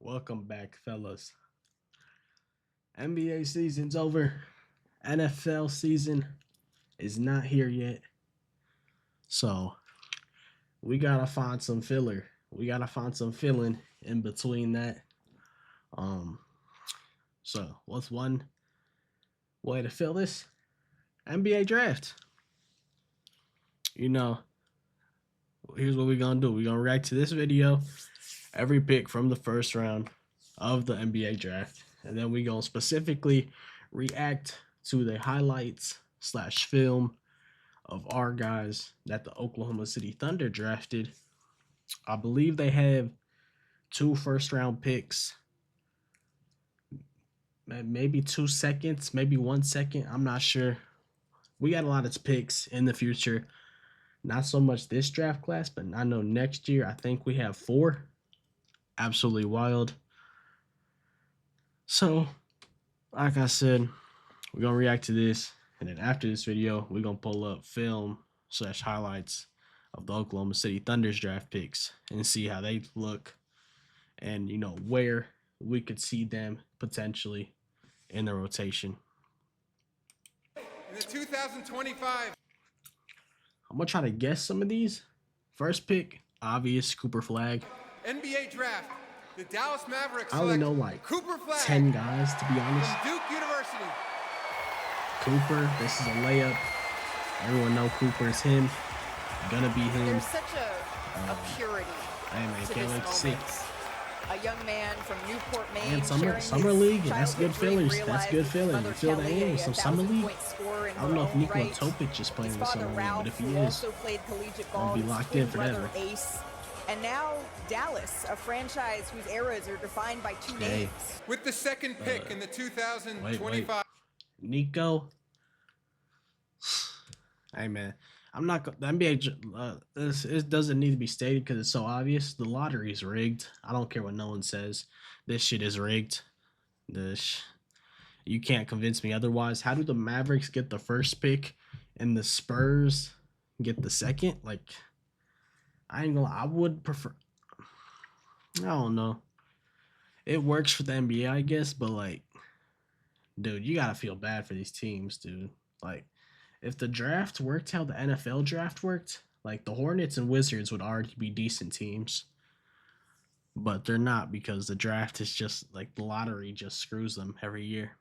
Welcome back, fellas. NBA season's over. NFL season is not here yet. So we gotta find some filler. We gotta find some filling in between that. So what's one way to fill this? NBA draft. You know, here's what we're gonna do. We're gonna react to this video, every pick from the first round of the NBA draft, and then we're gonna specifically react to the highlights / film of our guys that the Oklahoma City Thunder drafted. I believe they have 2 first-round picks, maybe 2 seconds, maybe 1 second. I'm not sure. We got a lot of picks in the future. Not so much this draft class, but I know next year I think we have 4. Absolutely wild. So, like I said, we're going to react to this. And then after this video, we're going to pull up film / highlights of the Oklahoma City Thunder's draft picks and see how they look and, you know, where we could see them potentially in the rotation. In the 2025. I'm going to try to guess some of these. First pick, obvious, Cooper Flag. NBA draft. The Dallas Mavericks I only know like Cooper Flag 10 guys, to be honest. From Duke University. Cooper, this is a layup. Everyone know Cooper is him. Gonna be him. There's such a purity Hey man, to can't this wait to see. moment. A young man from Newport, Maine, And sharing summer his league, that's good childhood dream feelings. That's good realized feeling. his You feel mother that Kelly, in a some summer league? 1,000-point scorer in I don't know if her own Nikola right. Topic is playing His in father summer league, Ralph, but if he who is, also played collegiate I'll ball, be his locked twin in for brother that one. Ace, and now Dallas, a franchise whose eras are defined by 2 Hey. names. With the second pick in the 2025. wait. Nico. Hey man, I'm not the NBA. It doesn't need to be stated because it's so obvious. The lottery is rigged. I don't care what no one says. This shit is rigged. You can't convince me otherwise. How do the Mavericks get the first pick and the Spurs get the second? Like, I ain't gonna. I would prefer. I don't know. It works for the NBA, I guess, but like, dude, you gotta feel bad for these teams, dude. Like, if the draft worked how the NFL draft worked, like the Hornets and Wizards would already be decent teams. But they're not because the draft is just like the lottery just screws them every year.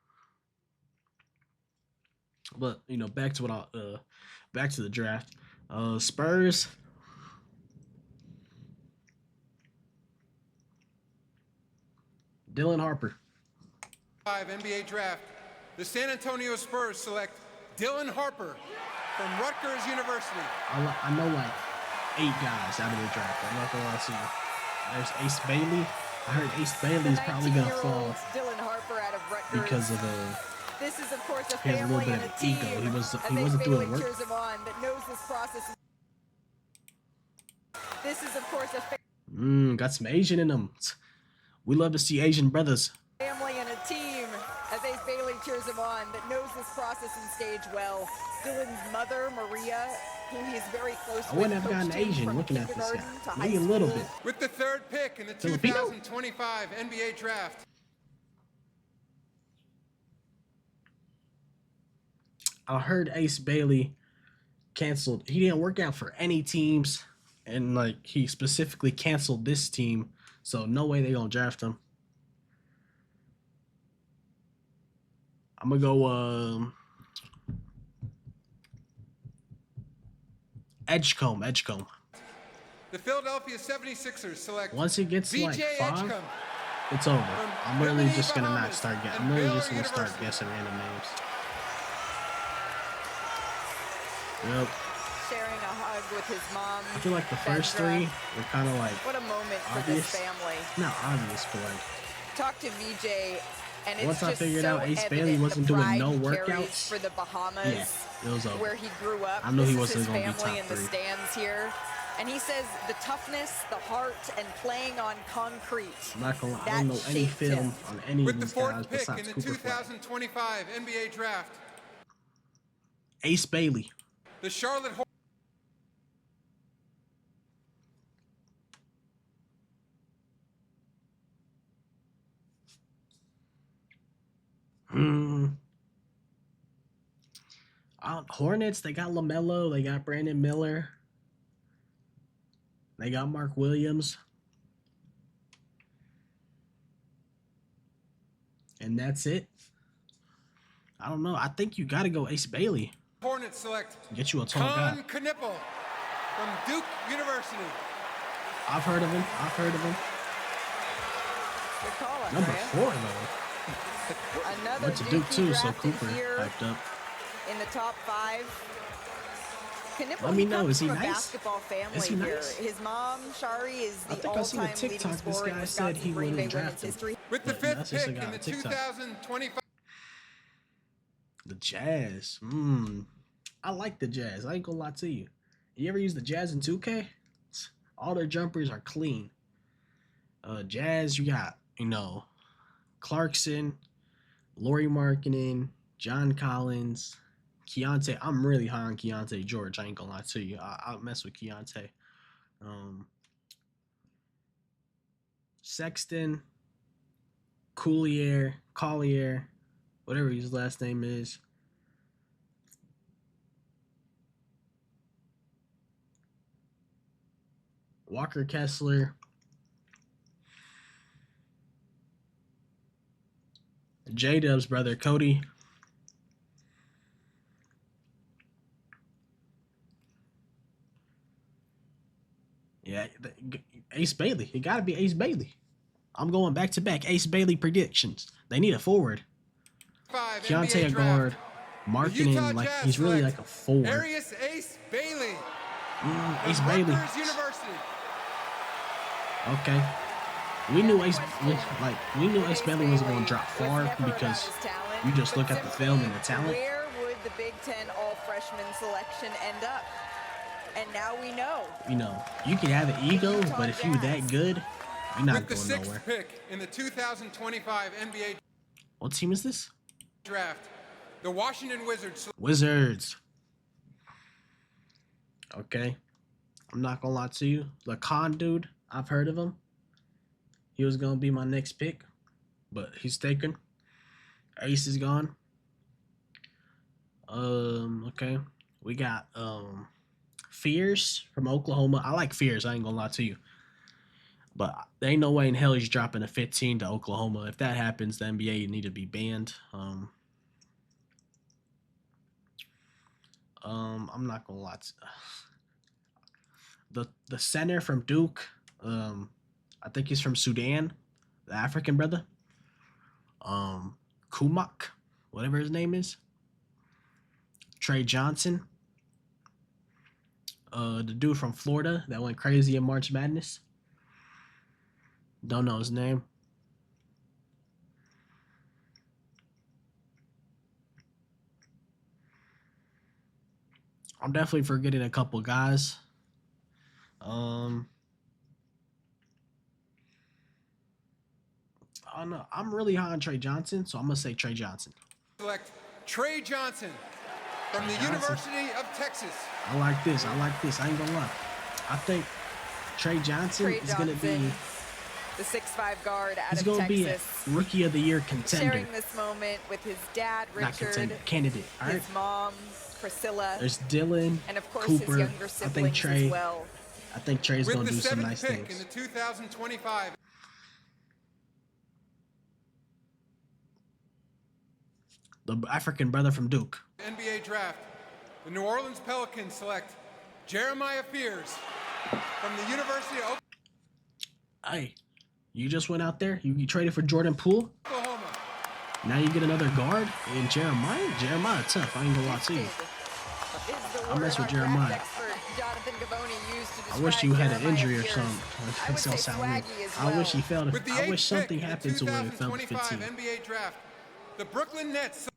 But you know, back to the draft. Spurs. Dylan Harper. NBA draft. The San Antonio Spurs select Dylan Harper from Rutgers University. I know like 8 guys out of the draft. I'm not gonna lie to you. There's Ace Bailey. I heard Ace Bailey's probably gonna fall Dylan Harper out of Rutgers. because of This is, of course, a he has a little family bit and of a team. ego. He wasn't Bailey doing work. cheers him on that knows this process. This is, of course, a Got some Asian in them. We love to see Asian brothers. family and a team. As Ace Bailey cheers him on that knows this process and stage well. Dylan's mother, Maria, who he is very close with. I wouldn't have gotten coached him Asian from looking at this guy. kindergarten to Maybe a high little school. bit. With the third pick in the Filipino? 2025 NBA draft. I heard Ace Bailey canceled. He didn't work out for any teams, and like he specifically canceled this team, so no way they gonna draft him. I'm gonna go Edgecombe. The Philadelphia 76ers select Once it gets like VJ 5, Edgecombe. it's over. I'm literally Liberty, just gonna not Bahamas, start guessing. and I'm literally Baylor just gonna start University. guessing random names. Yep. Sharing a hug with his mom. I feel like the first Sandra. 3 were kind of like What a moment for obvious. this family. Not obvious, but like Talk to VJ, and it's once I just figured so out Ace evident Bailey wasn't the doing pride no he carries workouts. for the Bahamas, Yeah, it was over. where he grew up. I knew This he is wasn't his gonna be family top in the 3. stands here, and he says the toughness, the heart, and playing on concrete. I'm not gonna lie, I that don't know any shaped film him. on any With of the these guys fourth pick besides in the Cooper Flag. 2025 NBA draft. Ace Bailey. The Charlotte Hornets. Hornets, they got LaMelo, they got Brandon Miller, they got Mark Williams. And that's it. I don't know. I think you got to go Ace Bailey. Hornets select Get you a tall guy. Knipple from Duke University. I've heard of him. Good call, Number Andrea. 4, though. Another Went to Duke, too, so drafted Cooper here hyped up. in the top 5. Knipple, Let me know, comes is he from a nice? basketball family Is he here. nice? His mom, Shari, is I the think I seen a all-time leading TikTok. This scorer in guy said he Wisconsin Green Bay wouldn't women's draft him. history. With the But 5th that's just a pick guy in the on TikTok. 2025. The Jazz. I like the Jazz. I ain't gonna lie to you. You ever use the Jazz in 2K? All their jumpers are clean. Jazz, you got, Clarkson, Lauri Markkinen, John Collins, Keontae. I'm really high on Keontae George. I ain't gonna lie to you. I'll mess with Keontae. Sexton, Collier, whatever his last name is. Walker Kessler. J-Dub's brother, Cody. Yeah, Ace Bailey. It got to be Ace Bailey. I'm going back-to-back Ace Bailey predictions. They need a forward. Keontae a guard. Marketing, like, he's really like a 4. Arius Ace Bailey. Ace Bailey. Rutgers University. Okay. We knew Ace Bailey wasn't going to drop far because you just look at the film and the talent. Where would the Big Ten all-freshman selection end up? And now we know. You can have an ego, but if you're that good, you're not With the going 6th nowhere. pick in the 2025 NBA What team is this? draft, the Washington Wizards. Wizards. Okay. I'm not going to lie to you. The Con dude, I've heard of him. He was going to be my next pick, but he's taken. Ace is gone. Okay. We got Fierce from Oklahoma. I like Fierce. I ain't going to lie to you. But there ain't no way in hell he's dropping a 15 to Oklahoma. If that happens, the NBA need to be banned. I'm not gonna lie. The center from Duke, I think he's from Sudan, the African brother. Kumak, whatever his name is. Trey Johnson. The dude from Florida that went crazy in March Madness. Don't know his name. I'm definitely forgetting a couple guys. I don't know. I'm really high on Trey Johnson, so I'm gonna say Trey Johnson. Select Trey Johnson from the University of Texas. I like this. I ain't gonna lie. I think Trey Johnson is gonna be the 6'5" guard out he's of gonna Texas. be a Rookie of the Year contender. Sharing this moment with his dad, Not Richard, contender, candidate. All right. his mom, Priscilla, There's Dylan, and of course Cooper. his younger I siblings think Trey. as well. I think Trey's With gonna the do some 7th nice pick in things. the 2025 The African brother from Duke. NBA draft, the New Orleans Pelicans select Jeremiah Fears from the University of Hey, you just went out there. You traded for Jordan Poole. Oklahoma. Now you get another guard in Jeremiah. Jeremiah tough. I ain't gonna lie to you. I mess with Jeremiah. I wish you had an injury or something. Like so salary. I wish he fell. With the I 8th wish something pick in the happened to where he fell to 2025 15. NBA draft, the Brooklyn Nets.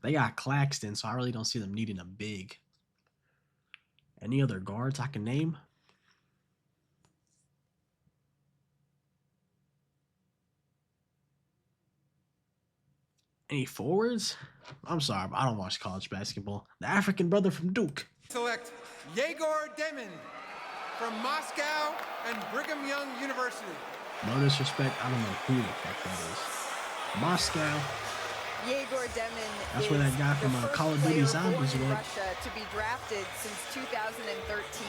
They got Claxton, so I really don't see them needing a big. Any other guards I can name? Any forwards? I'm sorry, but I don't watch college basketball. The African brother from Duke. Select Yegor Demon from Moscow and Brigham Young University. No disrespect, I don't know who the fuck that is. Moscow. Yegor Demin That's is where that guy from the first Call of Duty player Zombies born in went. Russia to be drafted since 2013.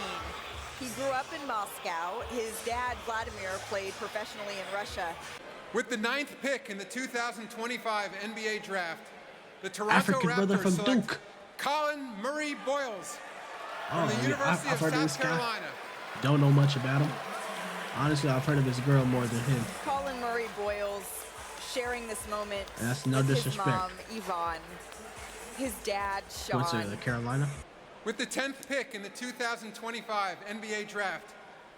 He grew up in Moscow. His dad, Vladimir, played professionally in Russia. With the 9th pick in the 2025 NBA draft, the Toronto African brother Raptors from select Duke. Colin Murray Boyles Oh, from the yeah, University I've of heard of South this guy. Carolina. Don't know much about him. Honestly, I've heard of his girl more than him. Colin Murray Boyles sharing this moment And that's no with disrespect. his mom, Yvonne, his dad, Sean. What's it, Carolina? With the 10th pick in the 2025 NBA draft,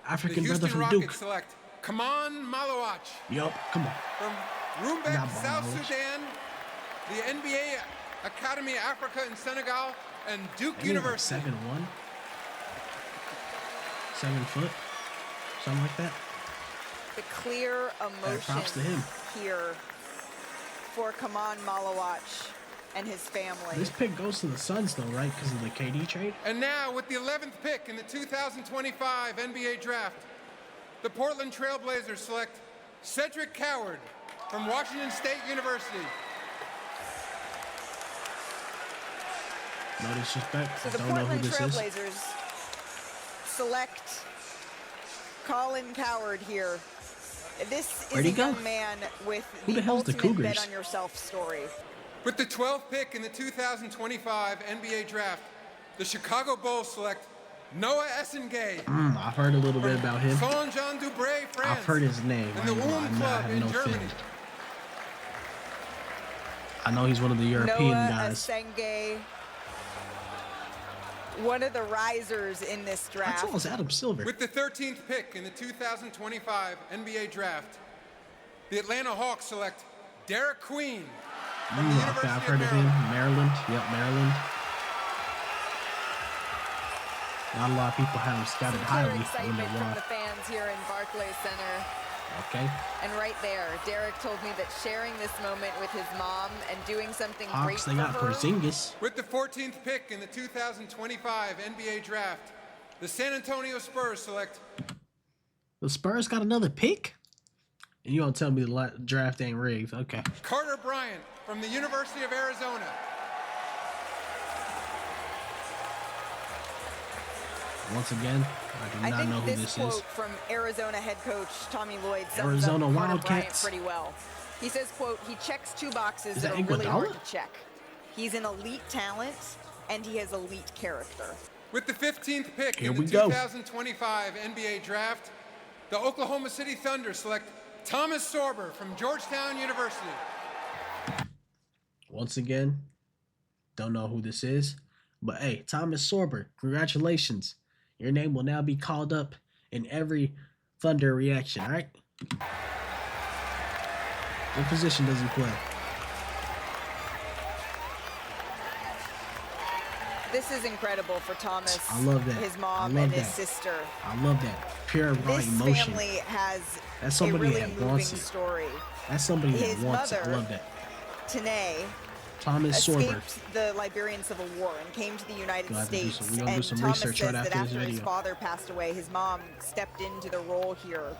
the African brother Houston from Rockets Duke. select Kaman Malawach Yup, come on. from I Rumbek, got South knowledge. Sudan, the NBA Academy Africa and Senegal, and Duke Maybe University. like 7'1", 7 foot, something like that. The clear props to emotion him. here for Kaman Malawach and his family. This pick goes to the Suns though, right? Because of the KD trade. And now with the 11th pick in the 2025 NBA draft, the Portland Trailblazers select Cedric Coward from Washington State University. No disrespect. So the Don't know who Portland this is. Trailblazers select Colin Coward here. This Where'd is he a go? young man with Who the the hell's the ultimate bet Cougars? on yourself story. With the 12th pick in the 2025 NBA draft, the Chicago Bulls select Noah Essengay I've heard a little bit about him. Saint-Jean-du-Bray, France. I've heard his name. And the I Ulm Club have in no Germany. feeling. I know he's one of the European Noah guys. Essengay, one of the risers in this I draft. saw it's Adam Silver. With the 13th pick in the 2025 NBA draft, the Atlanta Hawks select Derek Queen from the University I've heard of him. Maryland. Yep, Maryland. Not a lot of people have him scouted Some highly. clear I excitement wonder from why. the fans here in Barclays Center. Okay. And right there, Derek told me that sharing this moment with his mom and doing something great Hawks, for they got her. Porzingis. With the 14th pick in the 2025 NBA draft, the San Antonio Spurs select The Spurs got another pick? And you don't tell me the draft ain't rigged. Okay. Carter Bryant from the University of Arizona. Once again, I do I not think know who this this quote is. from Arizona head coach Tommy Lloyd sums Arizona up Carter Bryant Wildcats. pretty well. He says, quote, he checks two boxes Is that that are really hard Iguodala? to check. He's an elite talent, and he has elite character. With the 15th pick Here in the we go. 2025 NBA draft, the Oklahoma City Thunder select Thomas Sorber from Georgetown University. Once again, don't know who this is. But hey, Thomas Sorber, congratulations. Your name will now be called up in every Thunder reaction, all right? What position does he play? This is incredible for Thomas, I love that. his I mom, love and his that. sister. I love that. Pure raw This emotion. family has That's a somebody really that moving wants it. story. That's somebody His that wants it. I mother- love that. Tanae Thomas Sorber. escaped the Liberian Civil War and came to the United Gonna have to do States. some- we gonna do And some Thomas research says right that after this after his video. father passed away, his mom stepped into the role here.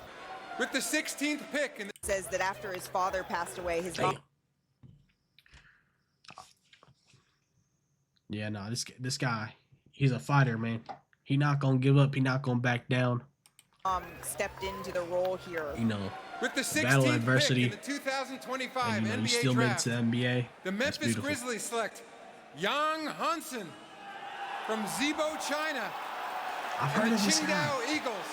With the 16th pick in the Says that after his father passed away, his Damn. mom Yeah, no, this guy, he's a fighter, man. He not gonna give up. He not gonna back down. stepped into the role here. You know, With the battle 16th adversity, pick in the 2025 and you know, you NBA still made it draft, to the NBA. the That's Memphis beautiful. Grizzlies select Yang Hansen from Zibo, China, I've heard and the of this guy. Qingdao Eagles.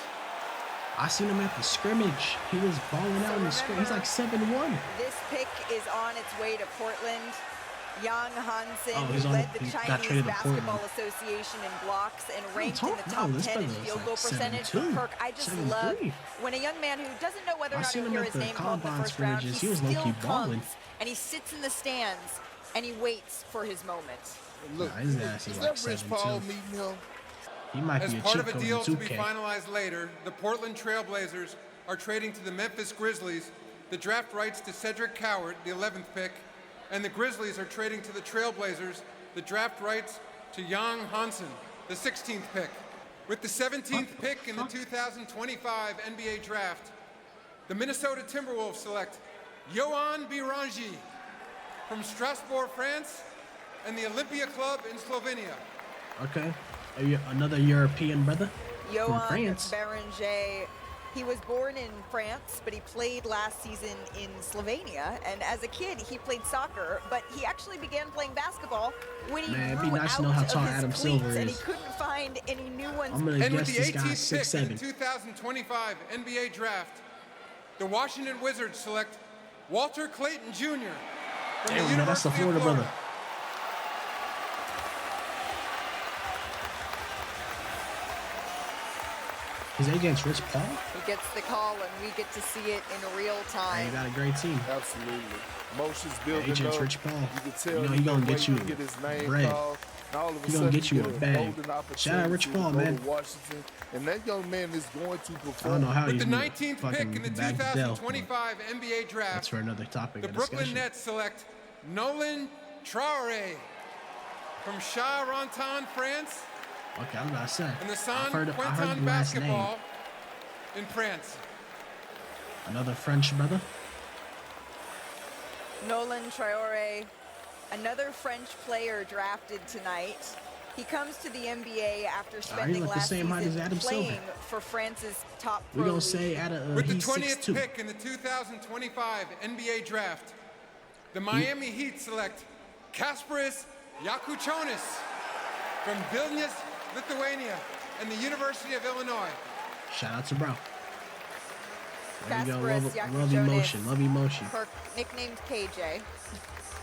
I seen him at the scrimmage. He was balling out in the scrimmage. He's like 7'1". This pick is on its way to Portland. Yang Hansen, Oh, who he's on led the- the he got Chinese traded to Basketball Portland. Association in blocks and ranked talk- in the no, top this 10 in brother was field like goal percentage. 7'2", Perk, I just 7'3". love when a young man who doesn't know whether or I not seen he'll him hear at his the name called in the combine first round, scrimmages. he He was still low-key balling. comes and he sits in the stands and he waits for his moment. Nah, his ass is like 7'2". He might As be a part cheat of a code in deal to be 2K. finalized later, the Portland Trailblazers are trading to the Memphis Grizzlies the draft rights to Cedric Coward, the 11th pick, and the Grizzlies are trading to the Trailblazers the draft rights to Yang Hansen, the 16th pick. With the 17th pick in the 2025 NBA draft, the Minnesota Timberwolves select Yohan Birangi from Strasbourg, France, and the Olympia Club in Slovenia. Okay. Another European brother from Johan France. Berenger. He was born in France, but he played last season in Slovenia. And as a kid, he played soccer, but he actually began playing basketball when he Man, it'd grew be nice out to know how of tall his Adam cleats, Silver and he is. couldn't find any new ones. I'm gonna And with guess the this guy's 18th pick in 6'7". the 2025 NBA Draft, the Washington Wizards select Walter Clayton Jr. from the Damn, man, that's the University of Florida Florida. brother. His agent's Rich Paul? He gets the call, and we get to see it in real Man, time. you got a great team. Absolutely. Motions building Agent's up. Rich Paul. You can tell You know he gonna get you get his name bread. called. And all of a He gonna sudden, get you a get bag. golden opportunity Shout out Rich to Paul, go man. to Washington, and that young man is going to I don't perform. know how With he's the gonna 19th pick fucking in the bag the Dell. 2025 NBA Draft, That's for another topic the of Brooklyn discussion. Nets select Nolan Traore from Charenton, France, Okay, I'm about to say. and the I've San heard the Quentin last name. Basketball in France. Another French brother. Nolan Traore, another French player drafted tonight. He comes to the NBA after spending look the last same height season as Adam playing Silver. for France's top We pro gonna league. say With the he's 20th 6'2". pick in the 2025 NBA Draft, the Miami Heat select Kasparis Jakučionis from Vilnius, Lithuania, and the University of Illinois. Shout out to bro. There you go. Kasparis Love Jakučionis, emotion. Love emotion. nicknamed KJ.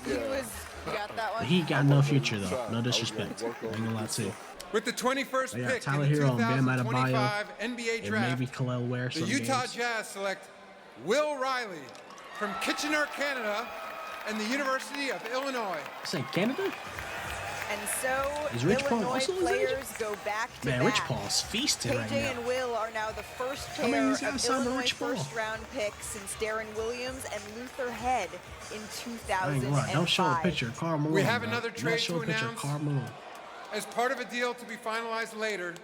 Yeah. You got that one? He got no future though. No disrespect. I ain't gonna lie to you. With the 21st They got pick Tyler in the Hero and Bam Adebayo 2025 NBA And Draft, maybe Khalil Ware the some Utah games. Jazz select Will Riley from Kitchener, Canada, and the University of Illinois. Say Canada? And so Is Rich Paul Illinois also his players agent? go back to Man, back. Rich Paul's feasting right KJ now. and Will are now the first How many pair he's got of signed to Illinois Rich Paul? first-round picks since Darren Williams and Luther Head in I ain't gonna lie. Don't show a 2005. picture of Karl Malone. We have bro. another Do not trade show to a picture of announce. Karl Malone. As part of a deal to be finalized later,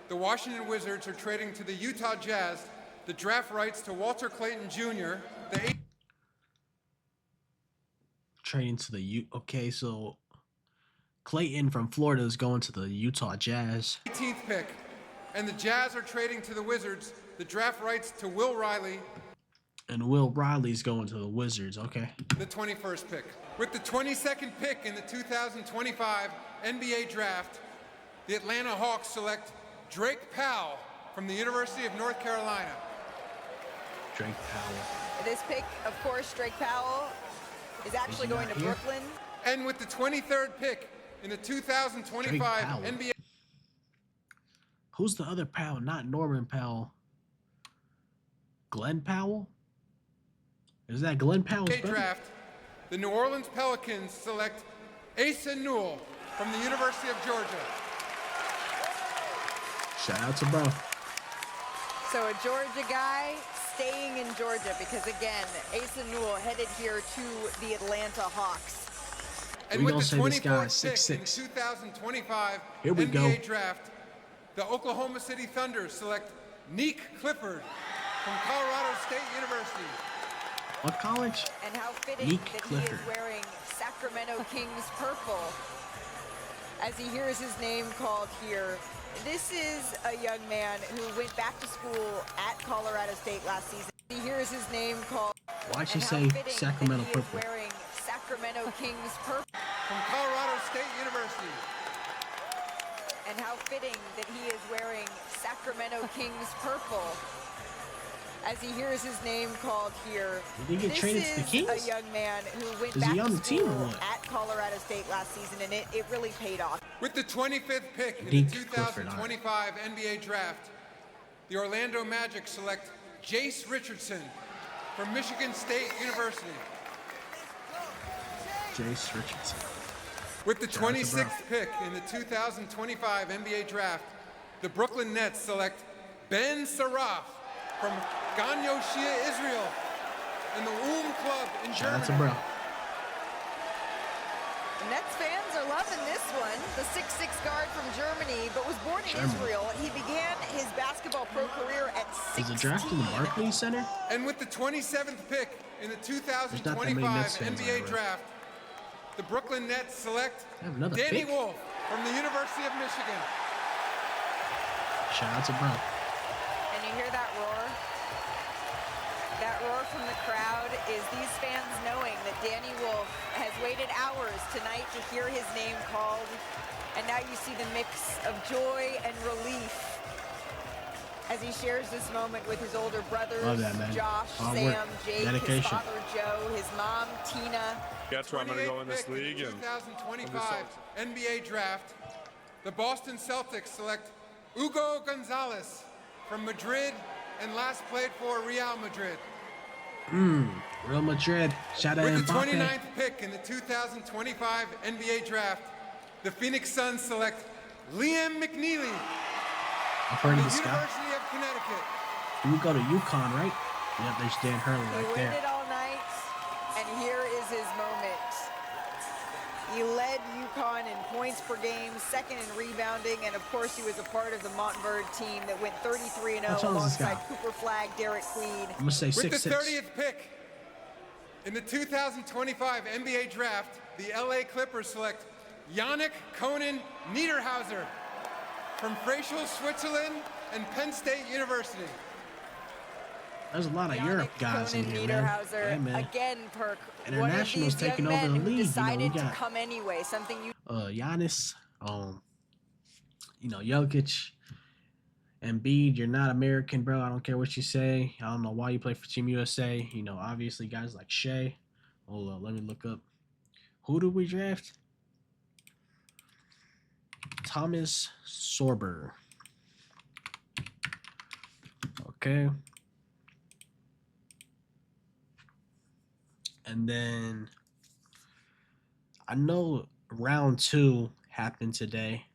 the Washington Wizards are trading to the Utah Jazz the draft rights to Walter Clayton Jr., the Trading to the Okay, so Clayton from Florida is going to the Utah Jazz. 18th pick, and the Jazz are trading to the Wizards the draft rights to Will Riley, And Will Riley's going to the Wizards. Okay. the 21st pick. With the 22nd pick in the 2025 NBA Draft, the Atlanta Hawks select Drake Powell from the University of North Carolina. Drake Powell. This pick, of course, Drake Powell is actually he going not to here? Brooklyn. And with the 23rd pick in the 2025 Powell. NBA Who's the other Powell? Not Norman Powell. Glenn Powell? Is that Glenn Powell's brother? Draft, the New Orleans Pelicans select Asa Newell from the University of Georgia. Shout out to bro. So a Georgia guy staying in Georgia because, again, Asa Newell headed here to the Atlanta Hawks. And We with gonna the say this guy 24th is pick in the 6'6". 2025 Here we NBA go. Draft, the Oklahoma City Thunder select Neek Clifford from Colorado State University. What college? And how fitting Neek that Clifford. he is wearing Sacramento Kings purple as he hears his name called here. This is a young man who went back to school at Colorado State last season. He hears his name called. Why'd she and how say fitting Sacramento that he is purple? wearing Sacramento Kings purple. From Colorado State University. And how fitting that he is wearing Sacramento Kings purple as he hears his name called here. Did he get traded to the This Kings? is a young man who went Is back he on to the team or school what? at Colorado State last season, and it really paid off. With the 25th pick in Neek the Clifford, all right. 2025 NBA Draft, the Orlando Magic select Jace Richardson from Michigan State University. Jace Richardson. With the Shout out to 26th pick in the 2025 NBA Draft, the Brooklyn Nets select Ben Saraf from Gan Yoshia, Israel, and the Club in Shout out to Germany. bro. Nets fans are loving this one. The 6'6" guard from Germany, but was born in Germany. Israel. He began his basketball pro career at 16. Is it drafted in the Barclays Center? And with the 27th pick in the that many 2025 Nets fans NBA out, Draft, the Brooklyn Nets select They have another Danny pick? Wolf from the University of Michigan. Shout out to bro. And you hear that roar? That roar from the crowd is these fans knowing that Danny Wolf has waited hours tonight to hear his name called. And now you see the mix of joy and relief as he shares this moment with his older brothers, Love that, man. Josh, Hard Sam, work. Jake, Dedication. his father Joe, his mom Tina. That's where I'm going to go in this 28th pick league. the And 2025 NBA Draft, the Boston Celtics select Hugo Gonzalez from Madrid and last played for Real Madrid. Real Madrid. Shout out With the Mbappe. 29th pick in the 2025 NBA Draft, the Phoenix Suns select Liam McNeely I've from heard the of this guy. University of Connecticut. We go to UConn, right? Yep, there's Dan Hurley He right waited there. all night, and here is his moment. He led UConn in points per game, second in rebounding, and of course he was a part of the Montverde team that went 33-0 How tall is this guy? alongside Cooper Flag, Derek Queen. I'm gonna say With the 6'6". 30th pick in the 2025 NBA Draft, the LA Clippers select Yannick Conan Niederhauser from Freyschel, Switzerland and Penn State University. There's a lot of Europe Yannick guys in Conan here, man. Niederhauser, Yeah, man. again, Perk, one of Internationals these young taking over men the who league, you know, we decided to got- come anyway, something you Giannis, Jokic, Embiid, you're not American, bro. I don't care what you say. I don't know why you play for Team USA. Obviously guys like Shea. Hold up, let me look up. Who did we draft? Thomas Sorber. Okay. And then I know round 2 happened today.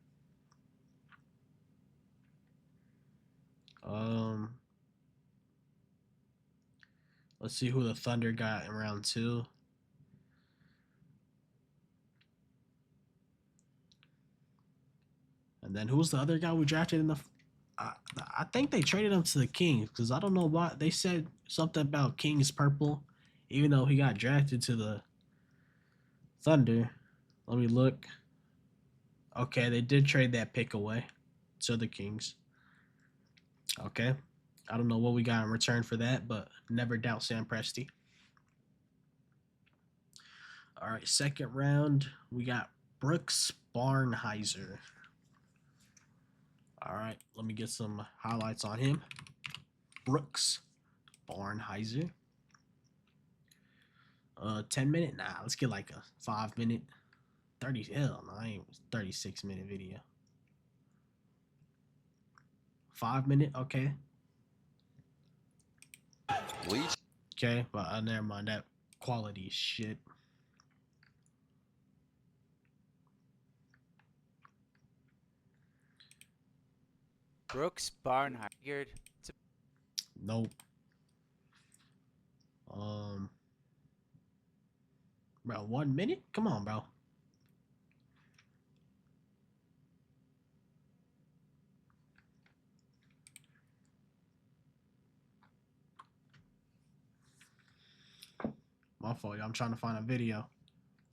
Let's see who the Thunder got in round 2. And then who's the other guy we drafted in the? I think they traded him to the Kings because I don't know why they said something about Kings purple, even though he got drafted to the Thunder. Let me look. Okay, they did trade that pick away to the Kings. Okay. I don't know what we got in return for that, but never doubt Sam Presti. All right, second round, we got Brooks Barnheiser. All right, let me get some highlights on him. Brooks Barnheiser. 10-minute? Nah, let's get like a 5-minute. 36-minute video. 5-minute, okay. Okay, but never mind, that quality is shit. Brooks Barnheiser. Nope. Bro, 1 minute? Come on, bro. My fault, I'm trying to find a video.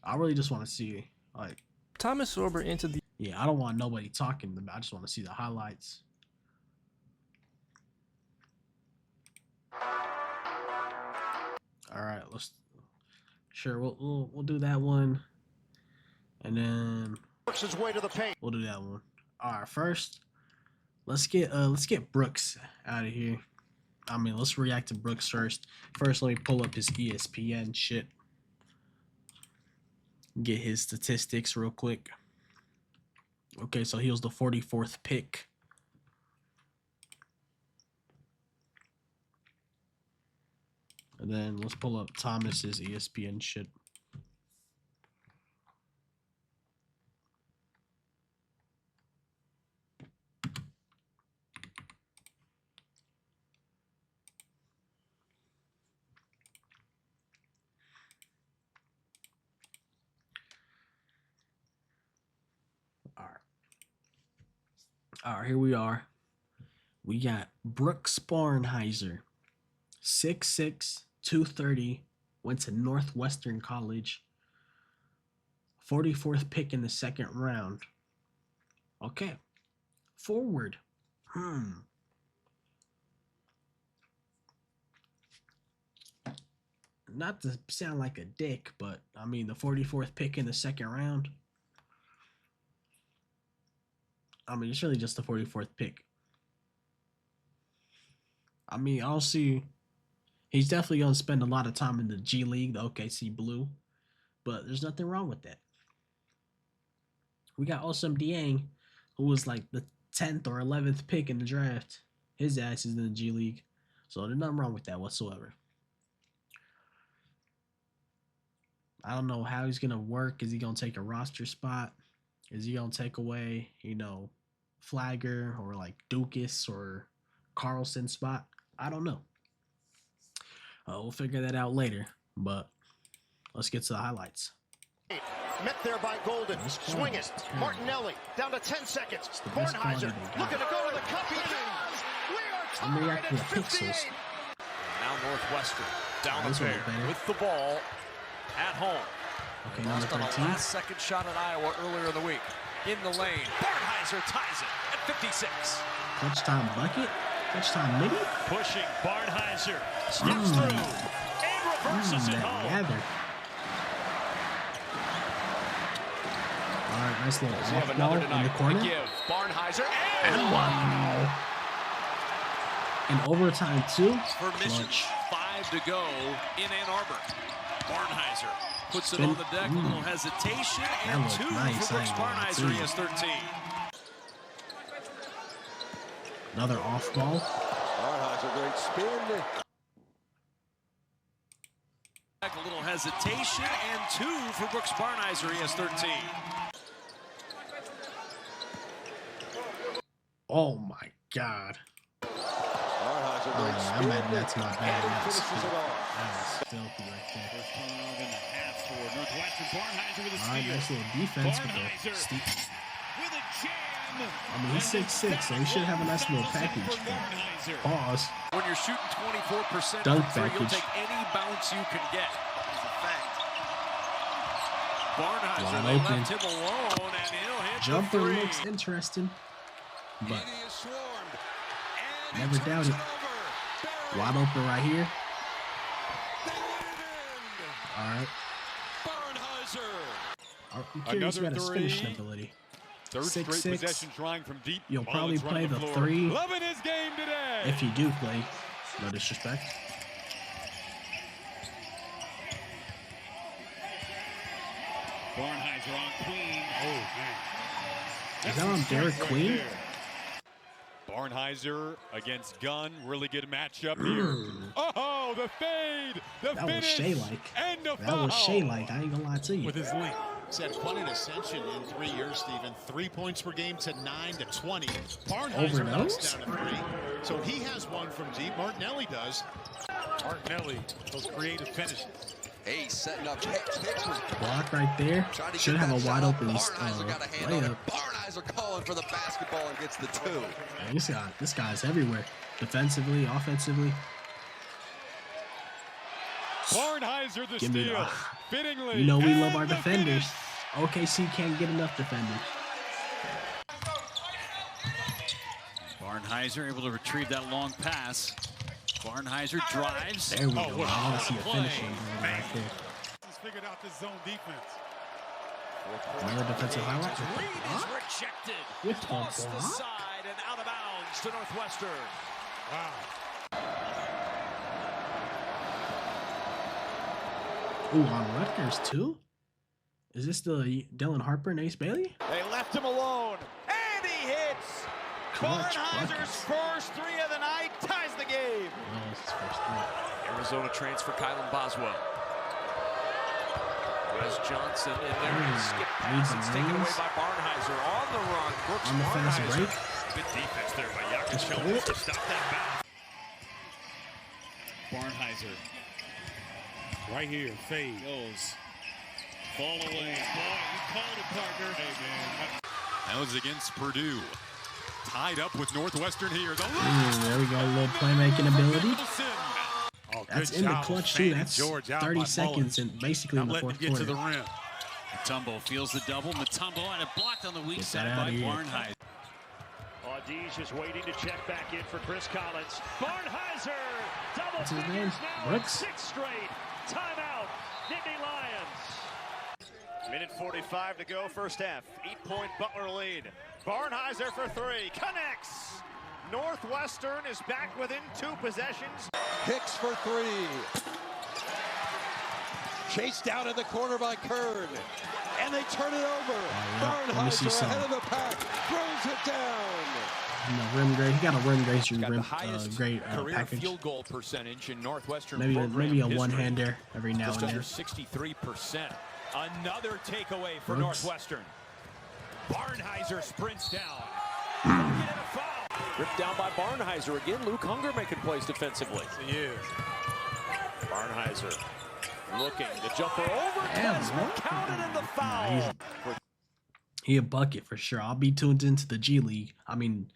I really just want to see, like, Thomas Sorber into the yeah, I don't want nobody talking to me. I just want to see the highlights. All right, we'll do that one, and then Works his way to the paint. we'll do that one. All right, first, let's get Brooks out of here. I mean, let's react to Brooks first. First, let me pull up his ESPN shit. Get his statistics real quick. Okay, so he was the 44th pick. And then let's pull up Thomas's ESPN shit. All right, here we are. We got Brooks Barnheiser, 6'6", 230, went to Northwestern College. 44th pick in the second round. Okay. Forward. Not to sound like a dick, but I mean the 44th pick in the second round. I mean, it's really just the 44th pick. I mean, I'll see. He's definitely going to spend a lot of time in the G League, the OKC Blue, but there's nothing wrong with that. We got Osam Dieng, who was like the 10th or 11th pick in the draft. His ass is in the G League, so there's nothing wrong with that whatsoever. I don't know how he's going to work. Is he going to take a roster spot? Is he going to take away, you know, Flagger or like Dukas or Carlson spot? I don't know. We'll figure that out later, but let's get to the highlights. Met there by Golden. Swing it. Martinelli down to 10 seconds. Bornheiser looking to go to the cup. He does. We are tied at 58. Now Northwestern down the fair with the ball at home. Okay, number Lost on a 13. last-second shot at Iowa earlier in the week. In the lane, Bornheiser ties it at 56. Clutch time bucket. Clutch time midi. Pushing Bornheiser. Steps through and reverses it home. Gather. All right, nice little We have off another ball in the tonight corner. to give. Bornheiser and Wow. In overtime too. for mission. Clutch. 5 to go in Ann Arbor. Barnheiser puts it Spin. on the deck. A little hesitation and looked 2 nice, for Brooks I ain't gonna lie to Barnheiser. He you. has 13. Another off ball. Barnheiser, great spin. A little hesitation and 2 for Brooks Barnheiser. He has 13. Oh my God. Barnheiser, great Oh, spin. man, that's not bad. And That was finishes it off. filthy right there. Northwestern. Barnheiser with a All right, steal. nice little defense with the Barnheiser steep. with a jam. I mean, he's 6'6", so he should have a nice little package. Barnheiser. Pause. When you're shooting 24% Dunk from 3, you'll package. take any bounce you can get. Barnheiser, Wide they open. left him alone, and he'll hit Jumper the 3. looks interesting, but He is swarmed. And never he turns doubt it. over. Wide open right here. They let it in. All right. Barnheiser. I'm curious Another about his three. finishing ability. Third 6'6". straight possession trying from deep. You'll Ball probably is running play the floor. 3 Loving his game today. if you do play. No disrespect. Barnheiser on Queen. Oh, man. Is that on Derek Queen? Barnheiser against Gunn. Really good matchup here. Oh, the fade. The That was finish. Shea-like. And the That foul. was Shea-like. I ain't gonna lie to you. With his length. He's had quite an ascension in 3 years, Stephen. 3 points per game to 9 to 20. Barnheiser knocks down to 3. So he has one from deep. Martinelli does. Martinelli, those creative finishes. Hey, setting up. Hicks was Block right there. trying to Should get have that a wide shot. open Barnheiser got a hand on layup. it. Barnheiser calling for the basketball and gets the 2. Man, this guy's everywhere. Defensively, offensively. Barnheiser the Give me steal. the- Fittingly. You know we love and our the defenders. finish. OKC can't get enough defenders. Barnheiser able to retrieve that long pass. Barnheiser drives. There we go. what I want to see a play. finishing right there. He's figured out the zone defense. Another defensive highlight. Reed is rejected. With the Tossed block? aside and out of bounds to Northwestern. Wow. Ooh, on Rutgers too? Is this the Dylan Harper and Ace Bailey? They left him alone. And he hits. Clutch Barnheiser's buckets. first 3 of the night ties the game. Oh, it's his first three. Arizona transfer Kylan Boswell. Wes Johnson in there. Ooh, Skip needs pass. some It's taken away rings. by Barnheiser. On the run. Brooks On the fast Barnheiser. break. Good defense there by Just Jakob pull it. to stop that bounce. Barnheiser. Right here, fade. Goes. Fall away. Boy, you called it, partner. Hey, man. That was against Purdue. Tied up with Northwestern here. The Ooh, there we go. A little playmaking ability. Oh, That's good in the job clutch of too. fading That's George out 30 by seconds Mullins. and basically in Not the letting fourth him get to quarter. the rim. Mutombo feels the double. Mutombo and it blocked on the weak side out by of here. Barnheiser. Audige is waiting to check back in for Chris Collins. Barnheiser, double What's his figures name? now, Brooks? 6 straight. Timeout, Nittany Lions. Minute 45 to go, first half. 8-point Butler lead. Barnheiser for 3, connects. Northwestern is back within 2 possessions. Hicks for 3. Chased down in the corner by Kern. And they turn it over. Barnheiser ahead of the pack. Throws it down. Rim grade. He got a rim grade. Got the Rim highest grade career package. field goal percentage in Northwestern Maybe program a history. one-hander every now Just and under then. 63%. Another takeaway for Brooks. Northwestern. Barnheiser sprints down. Get a foul. Ripped down by Barnheiser again. Luke Hunger making plays defensively. Barnheiser looking. The jumper over. Damn, Counted in the foul. He a bucket for sure. I'll be tuned into the G League. I mean,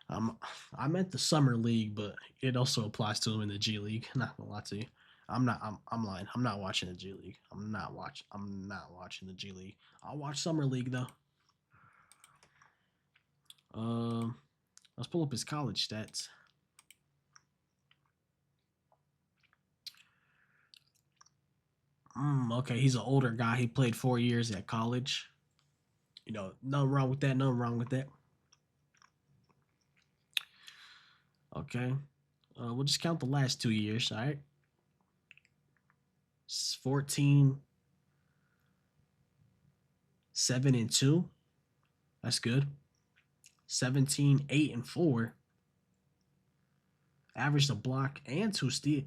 I'm at the summer league, but it also applies to him in the G League. Not gonna lie to you. I'm lying. I'm not watching the G League. I'm not watching the G League. I'll watch summer league though. Let's pull up his college stats. Okay, he's an older guy. He played 4 years at college. You know, nothing wrong with that. Nothing wrong with that. Okay. We'll just count the last 2 years, all right? 14, 7-2. That's good. 17, 8-4. Averaged a block and 2 steals.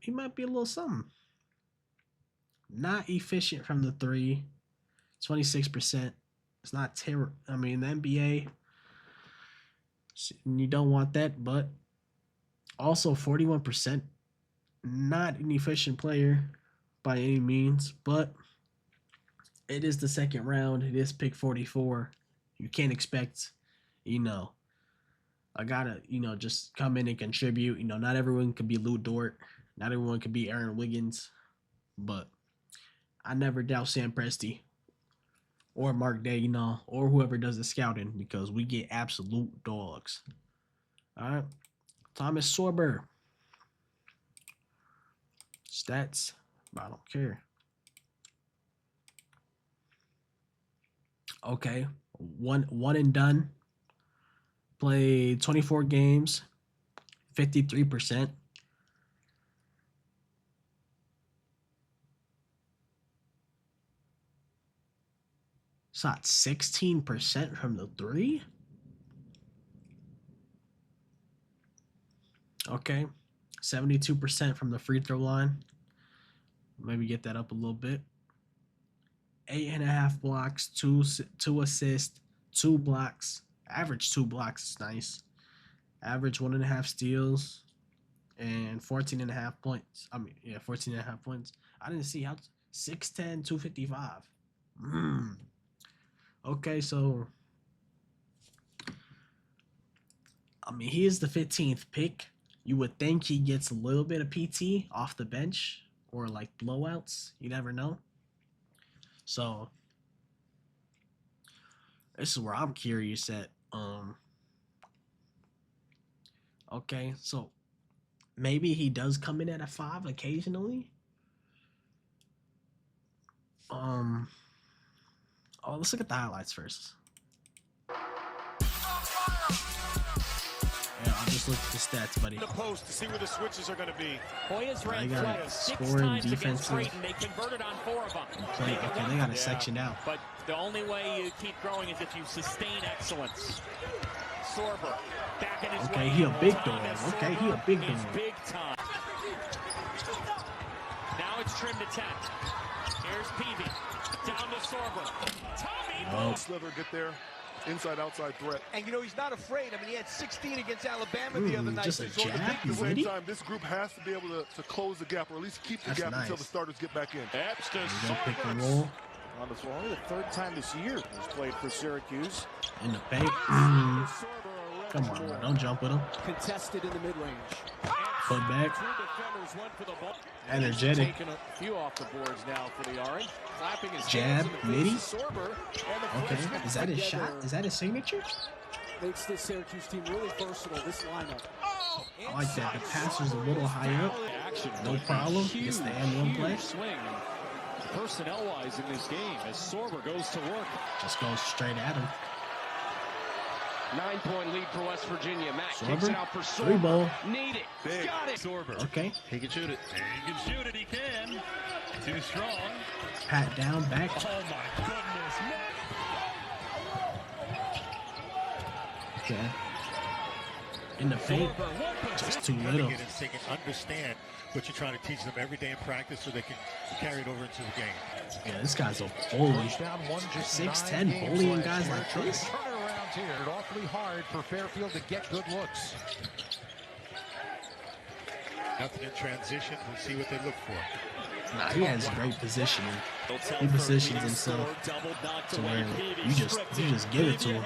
He might be a little something. Not efficient from the 3. 26%. It's not terrible. I mean, the NBA, you don't want that, but also 41%. Not an efficient player by any means, but it is the second round. It is pick 44. You can't expect, I gotta, just come in and contribute. Not everyone could be Lou Dort. Not everyone could be Aaron Wiggins. But I never doubt Sam Presti or Mark Day, or whoever does the scouting, because we get absolute dogs. All right. Thomas Sorber. Stats. I don't care. Okay. One and done. Played 24 games. 53%. Shot 16% from the 3. Okay. 72% from the free throw line. Maybe get that up a little bit. 8.5 blocks, 2 assists, 2 blocks. Average 2 blocks is nice. Average 1.5 steals and 14.5 points. 14.5 points. I didn't see how 6'10", 255. Okay, so he is the 15th pick. You would think he gets a little bit of PT off the bench or like blowouts. You never know. So this is where I'm curious at. Okay, so maybe he does come in at a 5 occasionally. Let's look at the highlights first. Yeah, I'll just look at the stats, buddy. The post to see where the switches are going to be. Hoyas ran got flat 6 scoring, times against defensive. Creighton. They converted on 4 of them. Okay, they got it sectioned out. But the only way you keep growing is if you sustain excellence. Sorber back in his way. Okay, he a big dog. Okay, he a big He's dog. big time. Now it's trimmed to 10. Here's Peavy. Down to Sorber. Tommy. Sliver get there. Inside outside threat. And he's not afraid. He had 16 against Alabama the other night. Just a So jab. at the same time, this group has to be able to close the gap, or at least keep the gap until the starters get back in. Epps to Pick and roll on the floor. Only the 3rd time this year he's played for Syracuse. in the paint. Come on, bro. Don't jump with him. Contested in the mid-range. Put back. Two defenders went for the ball. Energetic. Taking a few off the boards now for the Orange. Clapping his Jab, hands in the midi. face of Sorber, and the Okay, freshman is that his together shot? Is that his signature? Makes this Syracuse team really versatile, this lineup. I like that. The pass was a little high up. No problem. It's the and one play. Swing personnel-wise in this game as Sorber goes to work. Just goes straight at him. 9-point lead for West Virginia. Matt Sorber. kicks it out for Three Sorber. ball. Need it. Big. Got it. Sorber. Okay. He can shoot it. He can shoot it. He can. Too strong. Pat down, back. Oh my goodness. Okay. In the paint. Just too little. They can understand what you're trying to teach them every day in practice so they can carry it over into the game. Yeah, this guy's a bully. 6'10", bullying guys like this. Turn it around here. It's awfully hard for Fairfield to get good looks. Nothing in transition. We'll see what they look for. Nah, he has great positioning. He positions himself to where you just give it to him.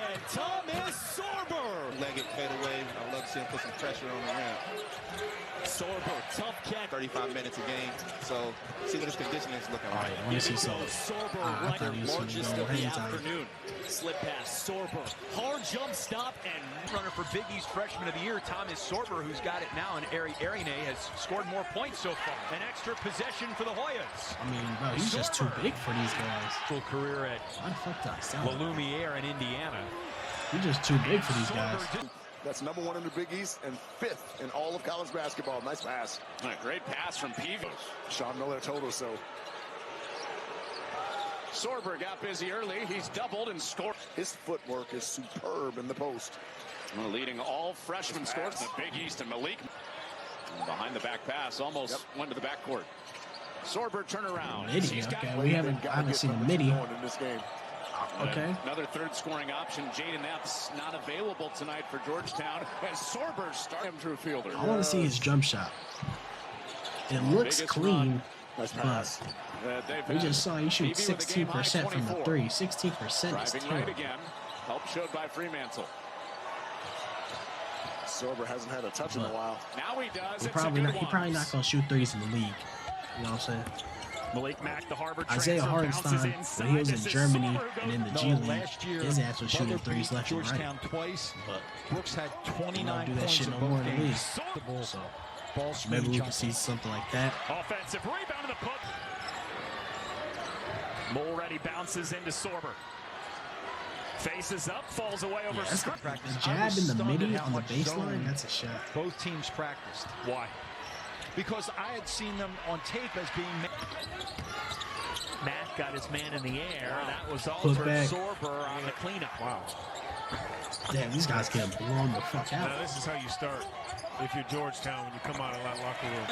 Leg it, fade away. I'd love to see him put some pressure on the rim. Sorber, tough catch. 35 minutes a game, so see what his conditioning is looking like. All right, I want to see some. I thought he was going to go hang time. Slip pass, Sorber, hard jump stop, and runner for Big East Freshman of the Year, Thomas Sorber, who's got it now, and Ari Arine has scored more points so far. An extra possession for the Hoyas. I mean, bro, he's just too big for these guys. Full career at Why the fuck did I say La Lumiere in Indiana. He's just too big for these guys. That's #1 in the Big East and 5th in all of college basketball. Nice pass. Great pass from Peebles. Sean Miller told us so. Sorber got busy early. He's doubled and scored. His footwork is superb in the post. Leading all freshman scores in the Big East, and Malik behind the back pass almost went to the backcourt. Sorber turnaround. Midi, okay. I haven't seen a midi. In this game. Okay. Another third scoring option. Jaden Epps not available tonight for Georgetown as Sorber started him through fielder. I want to see his jump shot. It looks clean, but we just saw he shoots 16% from the three. 16% is Driving right terrible. again. Help showed by Fremantle. Sorber hasn't had a touch in a while. Now he does. He probably not gonna shoot threes in the league. You know what I'm saying? Malik Mack, the Harvard Isaiah Hartenstein, when he was in Germany and in the G League, last year, his ass was shooting Butler threes beat left and right. Georgetown twice. But Brooks had 29 do that points shit in no both more in the league. games. So Ball maybe we screen can see something like that. Offensive rebound to the put. Mulready bounces into Sorber. Faces up, falls away over Yeah, screen. the jab in the midi on the baseline, that's a shot. Both teams practiced. Why? Because I had seen them on tape as being. Matt got his man in the air. That was all Put for back. Sorber on the cleanup. Wow. Damn, these guys getting blown the fuck out. Now, this is how you start if you're Georgetown when you come out of that locker room.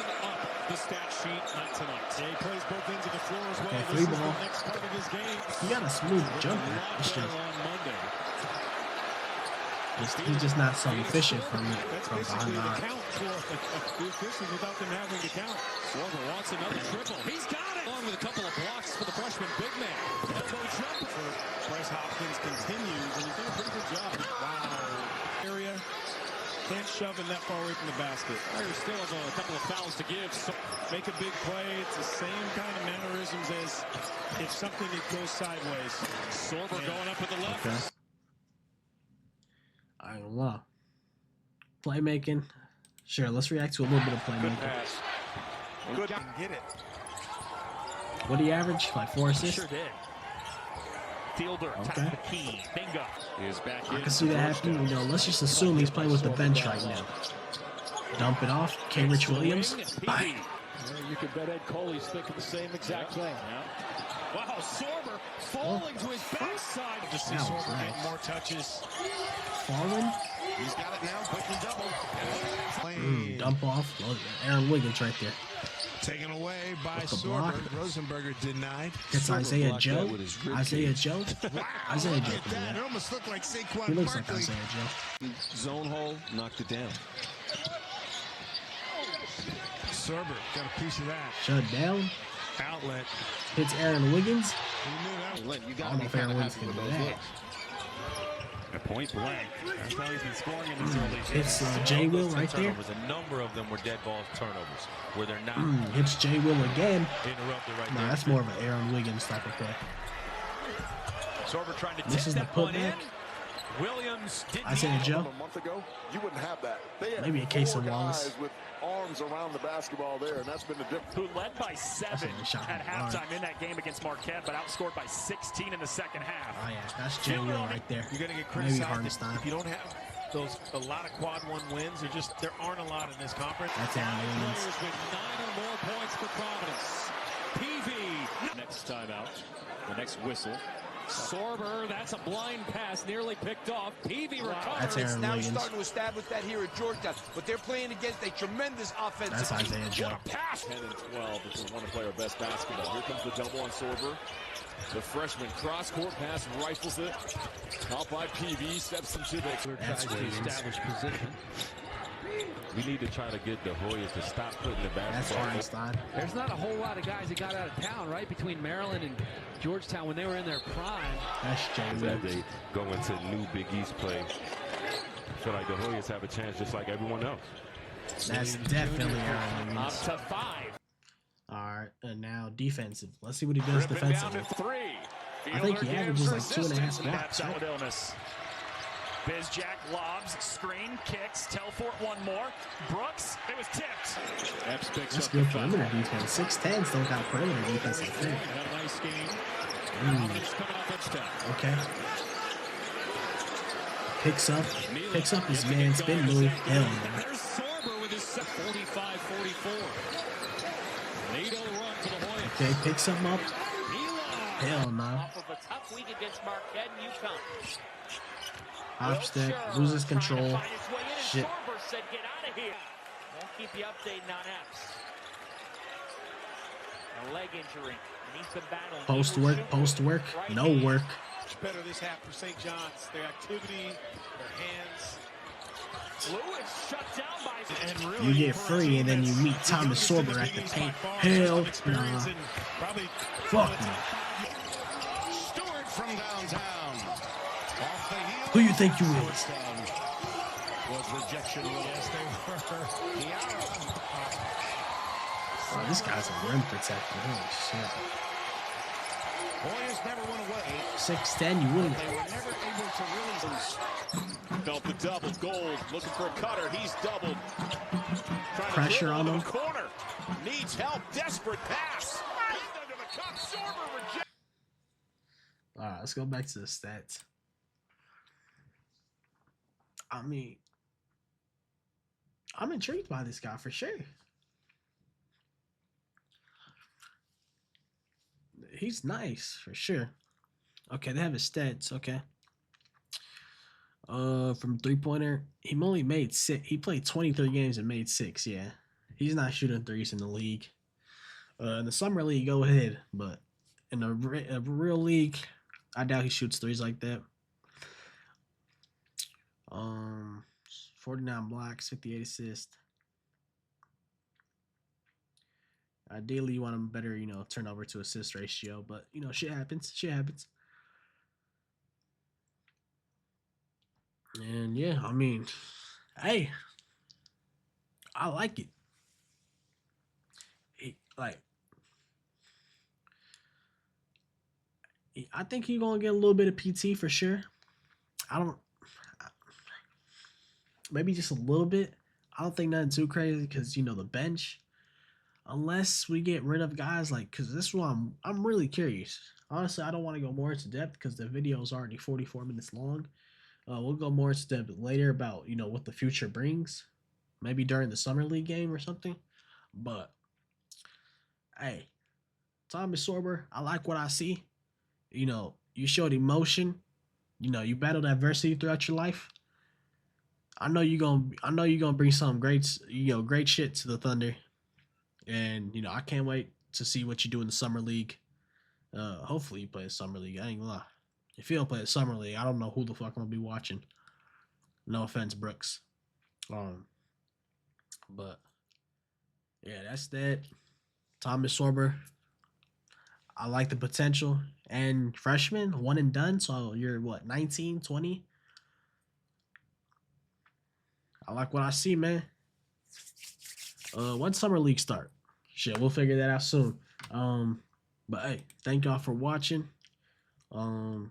The stat sheet, not tonight. Yeah, he plays both ends of the floor as well. Okay, This free is the ball. next part of his game. He got a smooth jumper. It's Better just, on Monday. he's just not so efficient from That's behind basically the the arc. count for the officials without them having to count. Sorber wants another triple. He's got it. Along with a couple of blocks for the freshman big man. Elbow jumper. Bryce Hopkins continues, and he's done a pretty good job. Wow. Area. Can't shove it that far away from the basket. Warriors still have a couple of fouls to give. So Make a big play. It's the same kind of mannerisms as if something that goes sideways. Sorber going up with the left. Okay. I ain't gonna lie. Playmaking. Sure, let's react to a little bit of playmaking. Pass. Good. Get it. What do you average? Like 4 assists? Sure did. Fielder, top of the key. Bingo. Is back I in. can see that happening. You know, let's just assume he's playing with the bench right now. Dump it off. K. Rich Williams. Bang. You could bet Ed Coley's thinking the same exact thing. Wow, Sorber falling to his backside. Just see That was Sorber nice. getting more touches. Falling. He's got it now, quick and double. Dump off. Well, Aaron Wiggins right there. Taken away by With the block. Sorber. Rosenberger denied. It's Isaiah blocked Joe. that with his rib Isaiah cage. Joe. Wow, Isaiah look Joe at can do that. It that. almost looked like Saquon He looks like Barkley. Isaiah Joe. Zone hole, knocked it down. Sorber got a piece of that. Shut down. Outlet. Hits Aaron Wiggins. He knew that. You I got don't to know be if Aaron kind of Wiggins happy can with do those that. looks. Point blank. That's how he's been scoring in this early. It's J. Will right there. A number of them were dead balls turnovers where they're not. Hits J. Will again. Interrupted right No, there. that's more of an Aaron Wiggins type of play. Sorber trying to This is the putback. Williams didn't Isaiah Joe. A month ago, you wouldn't have that. They had Maybe a case of 4 Wallace. guys with arms around the basketball there, and that's been the difference. Who led by 7 shot at from halftime in that game against Marquette, but outscored by 16 in the second half. Oh yeah, that's J. Will right there. You're going to get Maybe criticized Hartenstein. if you don't have a lot of quad 1 wins. There aren't a lot in this conference. That's Aaron Wiggins. Players with 9 or more points for Providence. PV. Next timeout. The next whistle. Sorber, that's a blind pass, nearly picked off. PV recovers. That's Aaron Now Wiggins. he's starting to establish that here at Georgetown, but they're playing against a tremendous offensive That's team. Isaiah Joe. Pass. 10 and 12 if we want to play our best basketball. Here comes the double on Sorber. The freshman cross-court pass rifles it. Caught by PV, steps into the... That's Wiggins. Establish position. We need to try to get the Hoyas to stop putting the That's basketball. Hartenstein. There's not a whole lot of guys that got out of town, right? Between Maryland and Georgetown when they were in their prime. That's J. Will. As they go into new Big East play, I feel like the Hoyas have a chance just like everyone else. That's definitely Aaron Wiggins. to 5. All right, and now defensive. Let's see what he does Ripping down defensively. to 3. I think he Fielder averages like gives 2.5 resistance. blocks. That's out Right? with illness. Bizjack lobs, screen, kicks, Telfort one more. Brooks, it was tipped. Epps picks That's up good the foul. perimeter defense. 6'10s don't got perimeter defense like that. Had a nice game. Providence coming off touchdown. Okay. Picks up his man spin move. Hell no. There's Sorber with his 45-44. 8-0 run for the Hoyas. Okay, picks him up. Hell no. Off of a tough week against Marquette and UConn. Hop step, loses control. Shit. Sorber said, get out of here. Won't keep you updated on Epps. A leg injury, and he's been battling. Post work, no work. Much better this half for St. John's. Their activity, their hands. Lewis shut down by And really You get free and then you meet Thomas Sorber at the paint. Hell nah. Fuck me. Stewart from downtown. Off the heel. Who you think you is? Was rejection. Yes, they were. Oh, this guy's a rim protector. Holy shit. Hoyas never went away. 6'10", you wouldn't. They were never able to really. Felt the double. Gold looking for a cutter. He's doubled. Trying to Pressure dribble on into him. the corner. Needs help. Desperate pass. Pinned under the cup. Sorber rejects. All right, let's go back to the stats. I mean, I'm intrigued by this guy for sure. He's nice for sure. Okay, they have his stats. Okay. From 3-pointer, he only made 6. He played 23 games and made 6. Yeah, he's not shooting threes in the league. In the summer league, go ahead, but in a real league, I doubt he shoots threes like that. 49 blocks, 58 assists. Ideally, you want him better, turnover to assist ratio, but shit happens. Shit happens. And yeah, I mean, hey, I like it. I think he's gonna get a little bit of PT for sure. Maybe just a little bit. I don't think nothing too crazy because the bench. Unless we get rid of guys because this one I'm really curious. Honestly, I don't want to go more into depth because the video is already 44 minutes long. We'll go more into depth later about what the future brings, maybe during the summer league game or something. But hey, Thomas Sorber, I like what I see. You showed emotion. You battled adversity throughout your life. I know you're gonna bring some great shit to the Thunder. And, I can't wait to see what you do in the summer league. Hopefully you play a summer league. I ain't gonna lie. If you don't play a summer league, I don't know who the fuck I'm gonna be watching. No offense, Brooks. But yeah, that's that. Thomas Sorber. I like the potential. And freshman, one and done. So you're what, 19, 20? I like what I see, man. When summer league start? Shit, we'll figure that out soon. But hey, thank y'all for watching. Like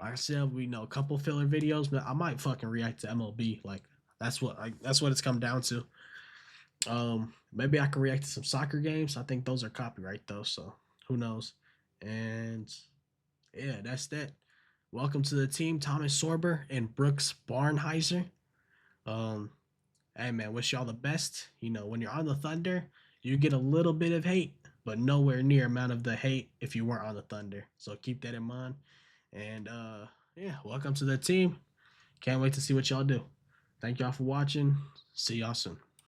I said, we know a couple filler videos, but I might fucking react to MLB. Like that's what it's come down to. Maybe I can react to some soccer games. I think those are copyright though, so who knows? And yeah, that's that. Welcome to the team, Thomas Sorber and Brooks Barnheiser. Hey man, wish y'all the best. You know, when you're on the Thunder, you get a little bit of hate, but nowhere near amount of the hate if you weren't on the Thunder. So keep that in mind. And yeah, welcome to the team. Can't wait to see what y'all do. Thank y'all for watching. See y'all soon.